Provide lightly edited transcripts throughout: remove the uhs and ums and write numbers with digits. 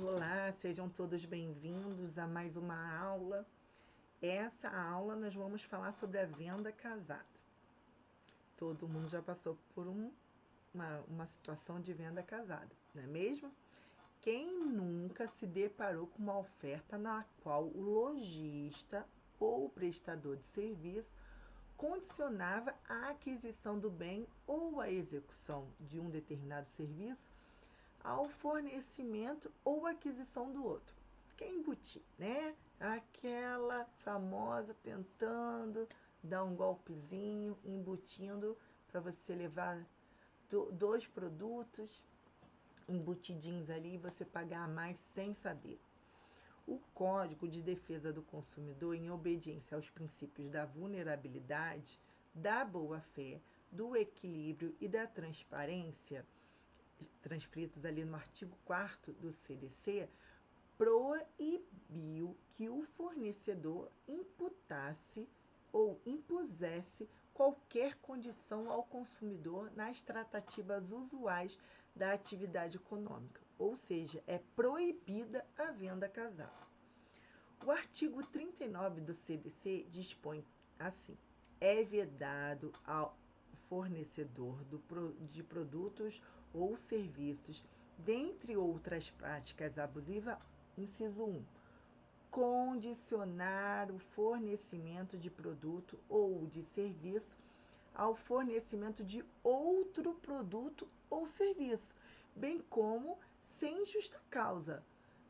Olá, sejam todos bem-vindos a mais uma aula. Essa aula nós vamos falar sobre a venda casada. Todo mundo já passou por uma situação de venda casada, não é mesmo? Quem nunca se deparou com uma oferta na qual o lojista ou o prestador de serviço condicionava a aquisição do bem ou a execução de um determinado serviço ao fornecimento ou aquisição do outro? Que é embutir, né? Aquela famosa tentando dar um golpezinho, embutindo para você levar dois produtos embutidinhos ali e você pagar mais sem saber. O Código de Defesa do Consumidor, em obediência aos princípios da vulnerabilidade, da boa-fé, do equilíbrio e da transparência, transcritos ali no artigo 4º do CDC, proibiu que o fornecedor imputasse ou impusesse qualquer condição ao consumidor nas tratativas usuais da atividade econômica, ou seja, é proibida a venda casada. O artigo 39 do CDC dispõe assim: é vedado ao fornecedor de produtos ou serviços, dentre outras práticas abusivas, inciso 1, condicionar o fornecimento de produto ou de serviço ao fornecimento de outro produto ou serviço, bem como sem justa causa.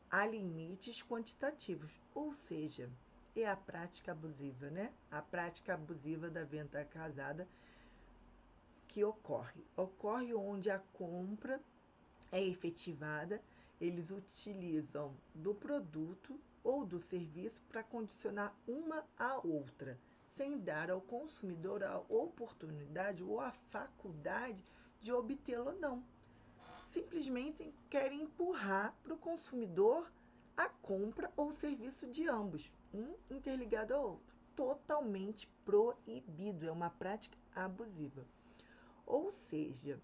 Há limites quantitativos, ou seja, é a prática abusiva, né? A prática abusiva da venda casada que ocorre onde a compra é efetivada, eles utilizam do produto ou do serviço para condicionar uma à outra, sem dar ao consumidor a oportunidade ou a faculdade de obtê-lo ou não. Simplesmente querem empurrar para o consumidor a compra ou serviço de ambos, um interligado ao outro. Totalmente proibido, é uma prática abusiva. Ou seja,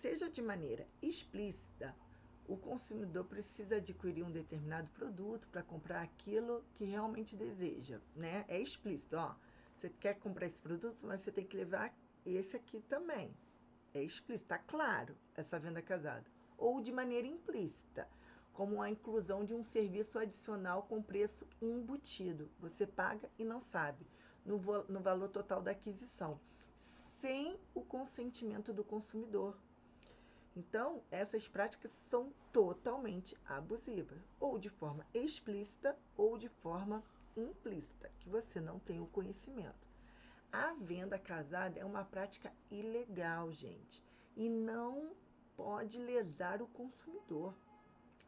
seja de maneira explícita, o consumidor precisa adquirir um determinado produto para comprar aquilo que realmente deseja, né? É explícito, ó. Você quer comprar esse produto, mas você tem que levar esse aqui também. É explícito, está claro essa venda casada. Ou de maneira implícita, como a inclusão de um serviço adicional com preço embutido. Você paga e não sabe, no valor total da aquisição, sem o consentimento do consumidor. Então, essas práticas são totalmente abusivas, ou de forma explícita ou de forma implícita, que você não tem o conhecimento. A venda casada é uma prática ilegal, gente, e não pode lesar o consumidor.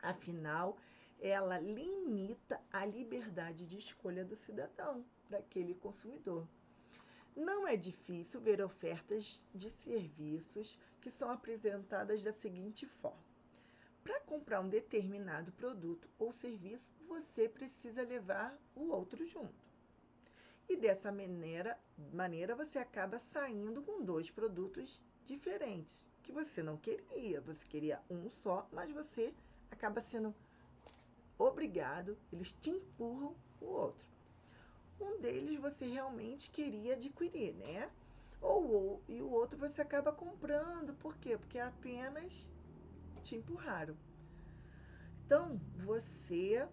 Afinal, ela limita a liberdade de escolha do cidadão, daquele consumidor. Não é difícil ver ofertas de serviços que são apresentadas da seguinte forma: para comprar um determinado produto ou serviço, você precisa levar o outro junto. E dessa maneira você acaba saindo com dois produtos diferentes, que você não queria. Você queria um só, mas você acaba sendo obrigado, eles te empurram o outro. Um deles você realmente queria adquirir, né? E o outro você acaba comprando. Por quê? Porque apenas te empurraram. Então, você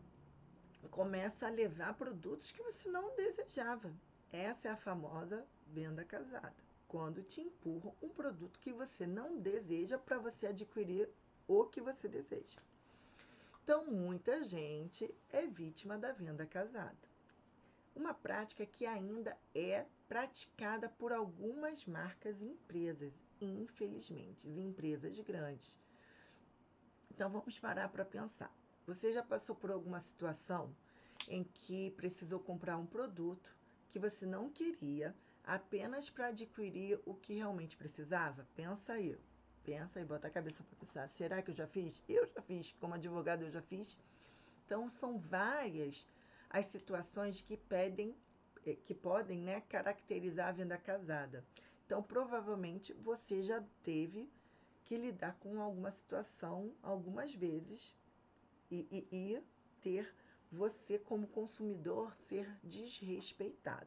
começa a levar produtos que você não desejava. Essa é a famosa venda casada. Quando te empurram um produto que você não deseja para você adquirir o que você deseja. Então, muita gente é vítima da venda casada. Uma prática que ainda é praticada por algumas marcas e empresas, infelizmente, empresas grandes. Então vamos parar para pensar. Você já passou por alguma situação em que precisou comprar um produto que você não queria apenas para adquirir o que realmente precisava? Pensa e bota a cabeça para pensar. Será que eu já fiz? Eu já fiz, como advogado eu já fiz. Então são várias as situações que podem, né, caracterizar a venda casada. Então provavelmente você já teve que lidar com alguma situação algumas vezes e ter você como consumidor ser desrespeitado.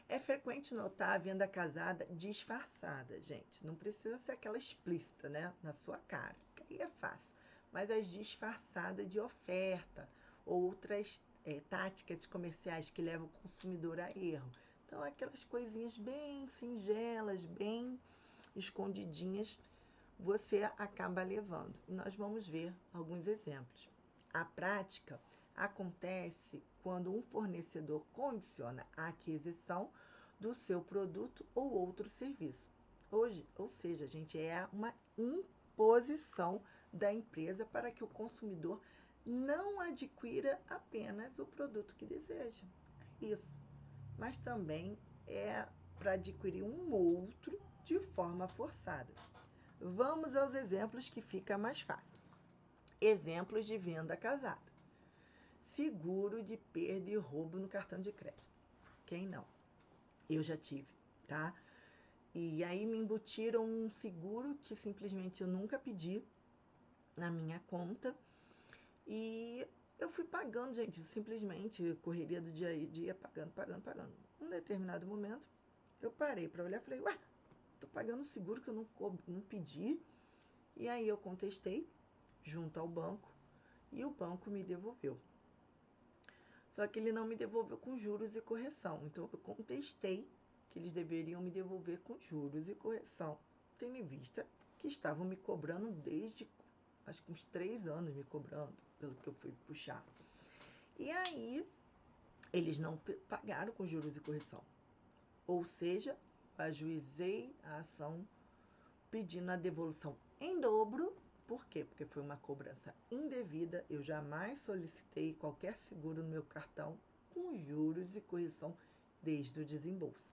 É frequente notar a venda casada disfarçada, gente. Não precisa ser aquela explícita, né? Na sua cara, que aí é fácil. Mas as disfarçadas de oferta, outras táticas comerciais que levam o consumidor a erro. Então, aquelas coisinhas bem singelas, bem escondidinhas, você acaba levando. E nós vamos ver alguns exemplos. A prática acontece quando um fornecedor condiciona a aquisição do seu produto ou outro serviço. Ou seja, gente, é uma imposição da empresa para que o consumidor não adquira apenas o produto que deseja. É isso. Mas também é para adquirir um outro de forma forçada. Vamos aos exemplos que fica mais fácil. Exemplos de venda casada. Seguro de perda e roubo no cartão de crédito. Quem não? Eu já tive, tá? E aí me embutiram um seguro que simplesmente eu nunca pedi na minha conta. E eu fui pagando, gente, simplesmente correria do dia a dia, pagando. Um determinado momento, eu parei para olhar e falei, ué, tô pagando seguro que eu não pedi. E aí eu contestei junto ao banco e o banco me devolveu. Só que ele não me devolveu com juros e correção. Então eu contestei que eles deveriam me devolver com juros e correção, tendo em vista que estavam me cobrando desde, acho que uns 3 anos me cobrando, pelo que eu fui puxar. E aí eles não pagaram com juros e correção. Ou seja, ajuizei a ação pedindo a devolução em dobro. Por quê? Porque foi uma cobrança indevida. Eu jamais solicitei qualquer seguro no meu cartão com juros e correção desde o desembolso.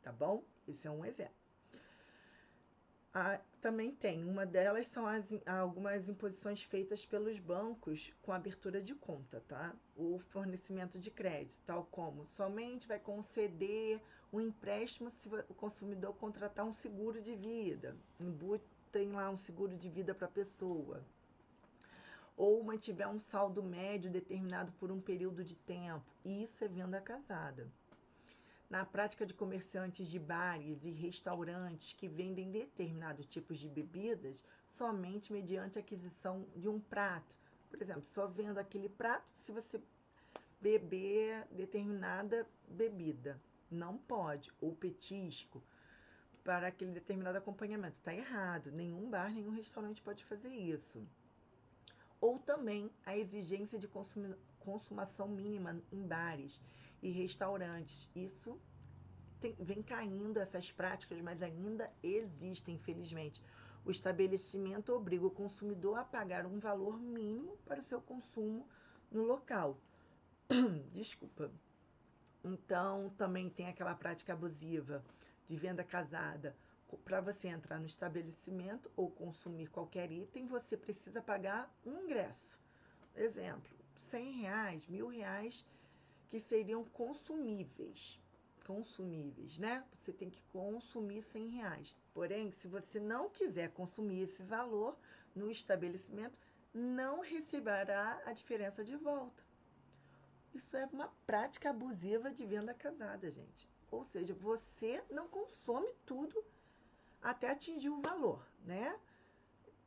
Tá bom? Esse é um exemplo. Também tem, uma delas são algumas imposições feitas pelos bancos com abertura de conta, tá? O fornecimento de crédito, tal como somente vai conceder um empréstimo se o consumidor contratar um seguro de vida. Tem lá um seguro de vida para a pessoa. Ou mantiver um saldo médio determinado por um período de tempo. Isso é venda casada. Na prática de comerciantes de bares e restaurantes que vendem determinados tipos de bebidas somente mediante aquisição de um prato. Por exemplo, só vendo aquele prato se você beber determinada bebida. Não pode. Ou petisco para aquele determinado acompanhamento. Está errado. Nenhum bar, nenhum restaurante pode fazer isso. Ou também a exigência de consumação mínima em bares e restaurantes. Isso vem caindo, essas práticas, mas ainda existem, infelizmente. O estabelecimento obriga o consumidor a pagar um valor mínimo para o seu consumo no local. Desculpa. Então, também tem aquela prática abusiva de venda casada. Para você entrar no estabelecimento ou consumir qualquer item, você precisa pagar um ingresso. Exemplo, R$100, R$1.000, que seriam consumíveis, né? Você tem que consumir R$100. Porém, se você não quiser consumir esse valor no estabelecimento, não receberá a diferença de volta. Isso é uma prática abusiva de venda casada, gente. Ou seja, você não consome tudo até atingir o valor, né?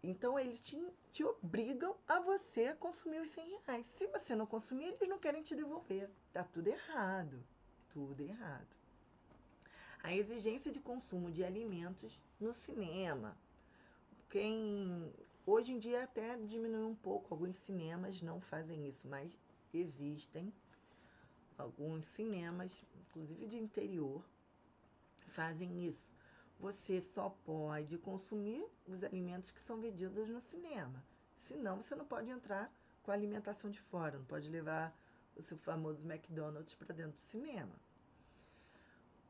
Então, eles te obrigam a você consumir os R$100. Se você não consumir, eles não querem te devolver. Tá tudo errado. Tudo errado. A exigência de consumo de alimentos no cinema. Hoje em dia até diminuiu um pouco. Alguns cinemas não fazem isso, mas existem alguns cinemas, inclusive de interior, fazem isso. Você só pode consumir os alimentos que são vendidos no cinema. Senão, você não pode entrar com a alimentação de fora. Não pode levar o seu famoso McDonald's para dentro do cinema.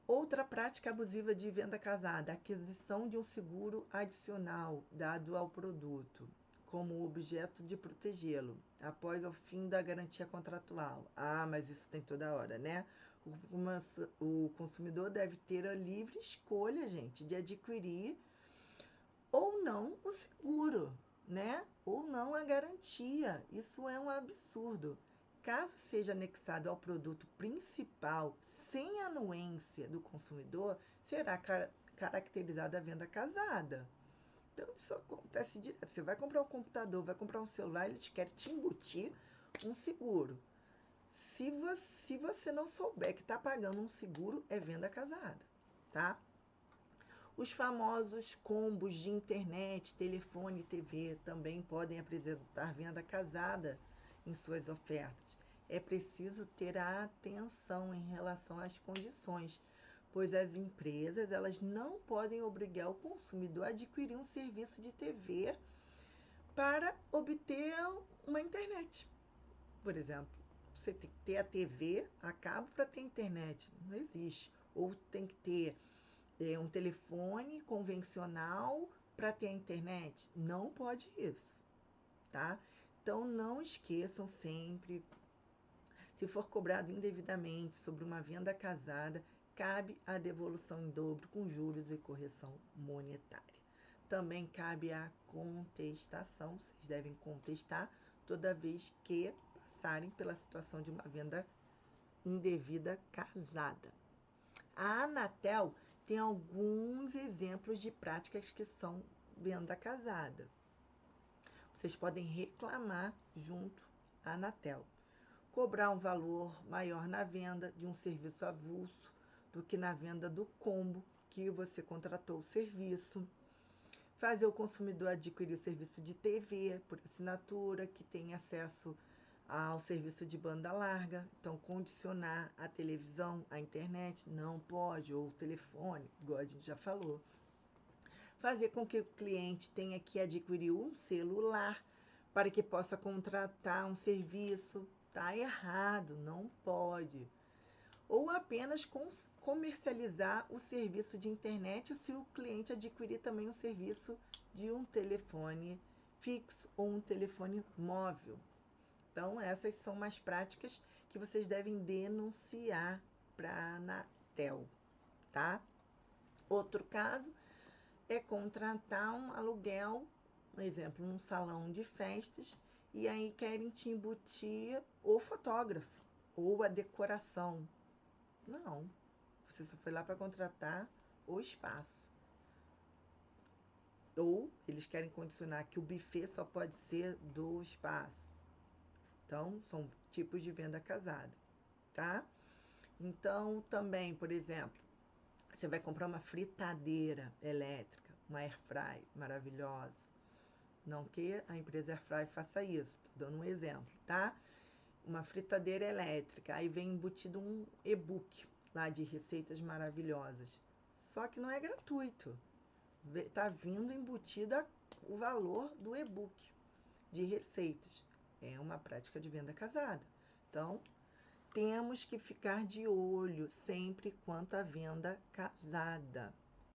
Outra prática abusiva de venda casada, a aquisição de um seguro adicional dado ao produto, como objeto de protegê-lo, após o fim da garantia contratual. Mas isso tem toda hora, né? O consumidor deve ter a livre escolha, gente, de adquirir ou não o seguro, né? Ou não a garantia. Isso é um absurdo. Caso seja anexado ao produto principal sem anuência do consumidor, será caracterizada a venda casada. Então, isso acontece direto. Você vai comprar um computador, vai comprar um celular, eles querem te embutir um seguro. Se você não souber que está pagando um seguro, é venda casada, tá? Os famosos combos de internet, telefone e TV também podem apresentar venda casada em suas ofertas. É preciso ter atenção em relação às condições, pois as empresas elas não podem obrigar o consumidor a adquirir um serviço de TV para obter uma internet. Por exemplo, você tem que ter a TV a cabo para ter internet. Não existe. Ou tem que ter um telefone convencional para ter a internet. Não pode isso, tá? Então não esqueçam sempre, se for cobrado indevidamente sobre uma venda casada, cabe a devolução em dobro com juros e correção monetária. Também cabe a contestação, vocês devem contestar toda vez que passarem pela situação de uma venda indevida casada. A Anatel tem alguns exemplos de práticas que são venda casada. Vocês podem reclamar junto à Anatel. Cobrar um valor maior na venda de um serviço avulso do que na venda do combo que você contratou o serviço. Fazer o consumidor adquirir o serviço de TV por assinatura, que tem acesso ao serviço de banda larga. Então, condicionar a televisão, a internet, não pode, ou o telefone, igual a gente já falou. Fazer com que o cliente tenha que adquirir um celular para que possa contratar um serviço. Tá errado, não pode. Ou apenas comercializar o serviço de internet se o cliente adquirir também o serviço de um telefone fixo ou um telefone móvel. Então, essas são umas práticas que vocês devem denunciar para a Anatel, tá? Outro caso é contratar um aluguel, por exemplo, num salão de festas, e aí querem te embutir o fotógrafo ou a decoração. Não, você só foi lá para contratar o espaço. Ou eles querem condicionar que o buffet só pode ser do espaço. Então, são tipos de venda casada, tá? Então, também, por exemplo, você vai comprar uma fritadeira elétrica, uma air fry maravilhosa. Não que a empresa air fry faça isso, tô dando um exemplo, tá? Uma fritadeira elétrica, aí vem embutido um e-book lá de receitas maravilhosas. Só que não é gratuito. Tá vindo embutida o valor do e-book de receitas. É uma prática de venda casada. Então, temos que ficar de olho sempre quanto à venda casada,